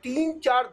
3-4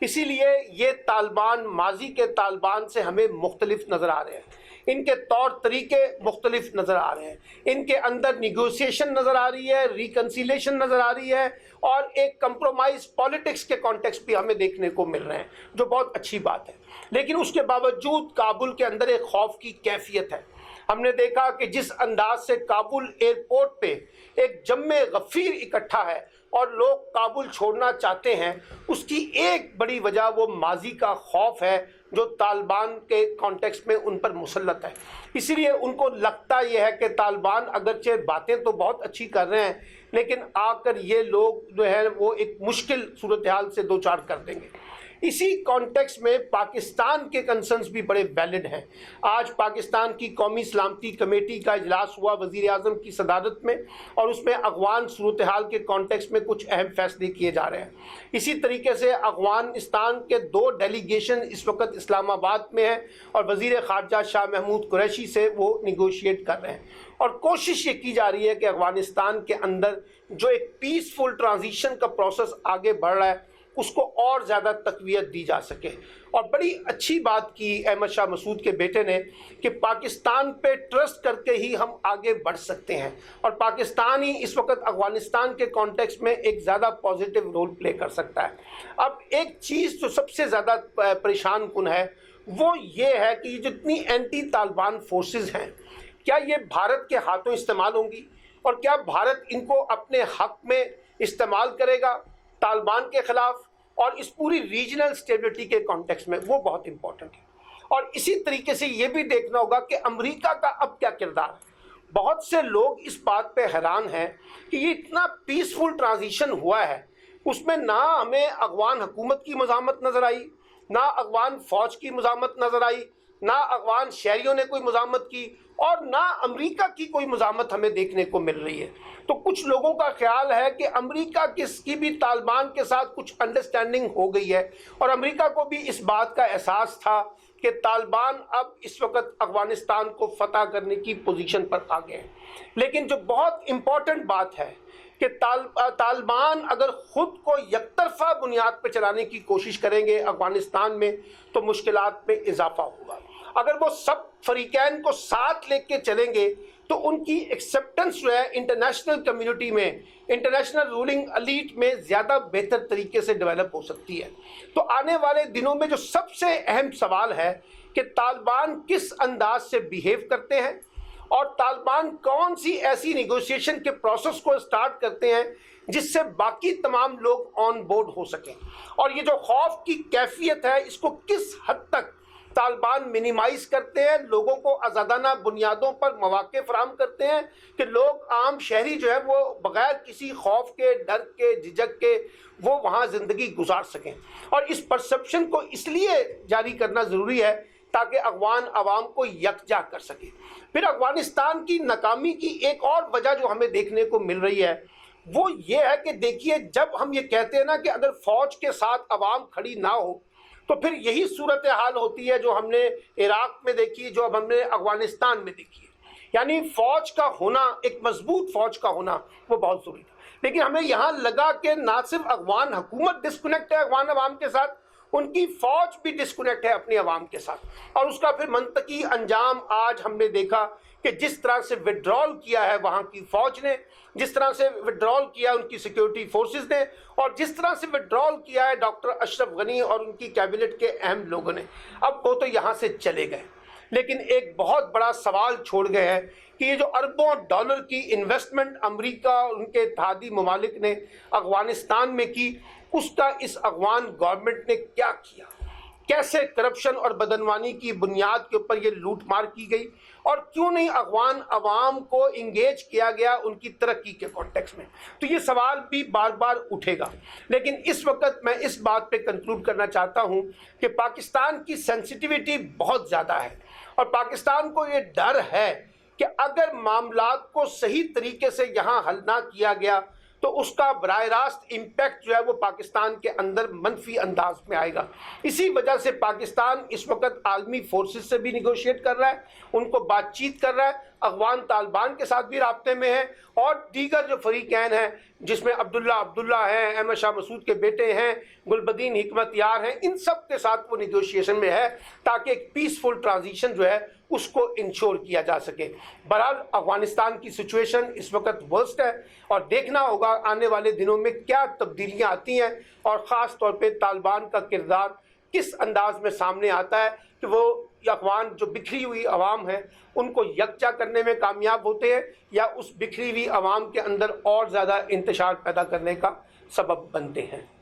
اسی لیے یہ طالبان ماضی کے طالبان سے ہمیں مختلف نظر آ رہے ہیں، ان کے طور طریقے مختلف نظر آ رہے ہیں، ان کے اندر نیگوسیشن نظر آ رہی ہے، ریکنسیلیشن نظر آ رہی ہے، اور ایک کمپرومائز پالیٹکس کے کانٹیکسٹ بھی ہمیں دیکھنے کو مل رہے ہیں، جو بہت اچھی بات ہے۔ لیکن اس کے باوجود کابل کے اندر ایک خوف کی کیفیت ہے۔ ہم نے دیکھا کہ جس انداز سے کابل ایئرپورٹ پہ ایک جم غفیر اکٹھا ہے اور لوگ کابل چھوڑنا چاہتے ہیں، اس کی ایک بڑی وجہ وہ ماضی کا خوف ہے جو طالبان کے کانٹیکسٹ میں ان پر مسلط ہے۔ اسی لیے ان کو لگتا یہ ہے کہ طالبان اگرچہ باتیں تو بہت اچھی کر رہے ہیں، لیکن آ کر یہ لوگ جو ہے وہ ایک مشکل صورتحال سے دوچار کر دیں گے۔ اسی کانٹیکسٹ میں پاکستان کے کنسرنز بھی بڑے ویلڈ ہیں۔ آج پاکستان کی قومی سلامتی کمیٹی کا اجلاس ہوا وزیر اعظم کی صدارت میں، اور اس میں افغان صورتحال کے کانٹیکسٹ میں کچھ اہم فیصلے کیے جا رہے ہیں۔ اسی طریقے سے افغانستان کے 2 ڈیلیگیشن اس وقت اسلام آباد میں ہیں، اور وزیر خارجہ شاہ محمود قریشی سے وہ نیگوشیٹ کر رہے ہیں، اور کوشش یہ کی جا رہی ہے کہ افغانستان کے اندر جو ایک پیسفل ٹرانزیشن کا پروسیس آگے بڑھ رہا ہے اس کو اور زیادہ تقویت دی جا سکے۔ اور بڑی اچھی بات کی احمد شاہ مسعود کے بیٹے نے کہ پاکستان پہ ٹرسٹ کر کے ہی ہم آگے بڑھ سکتے ہیں، اور پاکستان ہی اس وقت افغانستان کے کانٹیکسٹ میں ایک زیادہ پازیٹیو رول پلے کر سکتا ہے۔ اب ایک چیز جو سب سے زیادہ پریشان کن ہے وہ یہ ہے کہ یہ جتنی اینٹی طالبان فورسز ہیں، کیا یہ بھارت کے ہاتھوں استعمال ہوں گی، اور کیا بھارت ان کو اپنے حق میں استعمال کرے گا طالبان کے خلاف، اور اس پوری ریجنل سٹیبلٹی کے کانٹیکسٹ میں وہ بہت امپورٹنٹ ہے۔ اور اسی طریقے سے یہ بھی دیکھنا ہوگا کہ امریکہ کا اب کیا کردار ہے۔ بہت سے لوگ اس بات پہ حیران ہیں کہ یہ اتنا پیسفل ٹرانزیشن ہوا ہے، اس میں نہ ہمیں افغان حکومت کی مزاحمت نظر آئی، نہ افغان فوج کی مزاحمت نظر آئی، نہ افغان شہریوں نے کوئی مزاحمت کی، اور نہ امریکہ کی کوئی مزاحمت ہمیں دیکھنے کو مل رہی ہے۔ تو کچھ لوگوں کا خیال ہے کہ امریکہ کی بھی طالبان کے ساتھ کچھ انڈرسٹینڈنگ ہو گئی ہے، اور امریکہ کو بھی اس بات کا احساس تھا کہ طالبان اب اس وقت افغانستان کو فتح کرنے کی پوزیشن پر آ گئے ہیں۔ لیکن جو بہت امپورٹنٹ بات ہے کہ طالبان اگر خود کو یک طرفہ بنیاد پہ چلانے کی کوشش کریں گے افغانستان میں تو مشکلات میں اضافہ ہوگا۔ اگر وہ سب فریقین کو ساتھ لے کے چلیں گے تو ان کی ایکسیپٹنس جو ہے انٹرنیشنل کمیونٹی میں، انٹرنیشنل رولنگ ایلیٹ میں زیادہ بہتر طریقے سے ڈیولپ ہو سکتی ہے۔ تو آنے والے دنوں میں جو سب سے اہم سوال ہے کہ طالبان کس انداز سے بیہیو کرتے ہیں، اور طالبان کون سی ایسی نیگوسیشن کے پروسیس کو سٹارٹ کرتے ہیں جس سے باقی تمام لوگ آن بورڈ ہو سکیں، اور یہ جو خوف کی کیفیت ہے اس کو کس حد تک طالبان منیمائز کرتے ہیں، لوگوں کو آزادانہ بنیادوں پر مواقع فراہم کرتے ہیں کہ لوگ عام شہری جو ہے وہ بغیر کسی خوف کے، ڈر کے، جھجک کے وہ وہاں زندگی گزار سکیں۔ اور اس پرسپشن کو اس لیے جاری کرنا ضروری ہے تاکہ افغان عوام کو یکجا کر سکے۔ پھر افغانستان کی ناکامی کی ایک اور وجہ جو ہمیں دیکھنے کو مل رہی ہے وہ یہ ہے کہ دیکھیے، جب ہم یہ کہتے ہیں نا کہ اگر فوج کے ساتھ عوام کھڑی نہ ہو تو پھر یہی صورتحال ہوتی ہے جو ہم نے عراق میں دیکھی، جو اب ہم نے افغانستان میں دیکھی ہے۔ یعنی فوج کا ہونا، ایک مضبوط فوج کا ہونا وہ بہت ضروری تھا، لیکن ہمیں یہاں لگا کہ نہ صرف افغان حکومت ڈسکنیکٹ ہے افغان عوام کے ساتھ، ان کی فوج بھی ڈسکنیکٹ ہے اپنی عوام کے ساتھ، اور اس کا پھر منطقی انجام آج ہم نے دیکھا کہ جس طرح سے وڈرال کیا ہے وہاں کی فوج نے، جس طرح سے وڈرال کیا ان کی سیکیورٹی فورسز نے، اور جس طرح سے وڈرال کیا ہے ڈاکٹر اشرف غنی اور ان کی کیبنٹ کے اہم لوگوں نے۔ اب وہ تو یہاں سے چلے گئے، لیکن ایک بہت بڑا سوال چھوڑ گئے ہیں کہ یہ جو اربوں ڈالر کی انویسٹمنٹ امریکہ اور ان کے اتحادی ممالک نے افغانستان میں کی، اس کا اس افغان گورنمنٹ نے کیا کیا، کیسے کرپشن اور بدعنوانی کی بنیاد کے اوپر یہ لوٹ مار کی گئی، اور کیوں نہیں افغان عوام کو انگیج کیا گیا ان کی ترقی کے کانٹیکسٹ میں۔ تو یہ سوال بھی بار بار اٹھے گا، لیکن اس وقت میں اس بات پہ کنکلوڈ کرنا چاہتا ہوں کہ پاکستان کی سینسٹیویٹی بہت زیادہ ہے، اور پاکستان کو یہ ڈر ہے کہ اگر معاملات کو صحیح طریقے سے یہاں حل نہ کیا گیا تو اس کا براہ راست امپیکٹ جو ہے وہ پاکستان کے اندر منفی انداز میں آئے گا۔ اسی وجہ سے پاکستان اس وقت عالمی فورسز سے بھی نیگوشیٹ کر رہا ہے، ان کو بات چیت کر رہا ہے، افغان طالبان کے ساتھ بھی رابطے میں ہے اور دیگر جو فریقین ہیں جس میں عبداللہ ہیں، احمد شاہ مسعود کے بیٹے ہیں، گلبدین حکمت یار ہیں، ان سب کے ساتھ وہ نیگوشیشن میں ہے تاکہ ایک پیسفل ٹرانزیشن جو ہے اس کو انشور کیا جا سکے۔ بہرحال افغانستان کی سچویشن اس وقت ورسٹ ہے اور دیکھنا ہوگا آنے والے دنوں میں کیا تبدیلیاں آتی ہیں اور خاص طور پہ طالبان کا کردار کس انداز میں سامنے آتا ہے کہ وہ افغان جو بکھری ہوئی عوام ہے ان کو یکجا کرنے میں کامیاب ہوتے ہیں یا اس بکھری ہوئی عوام کے اندر اور زیادہ انتشار پیدا کرنے کا سبب بنتے ہیں۔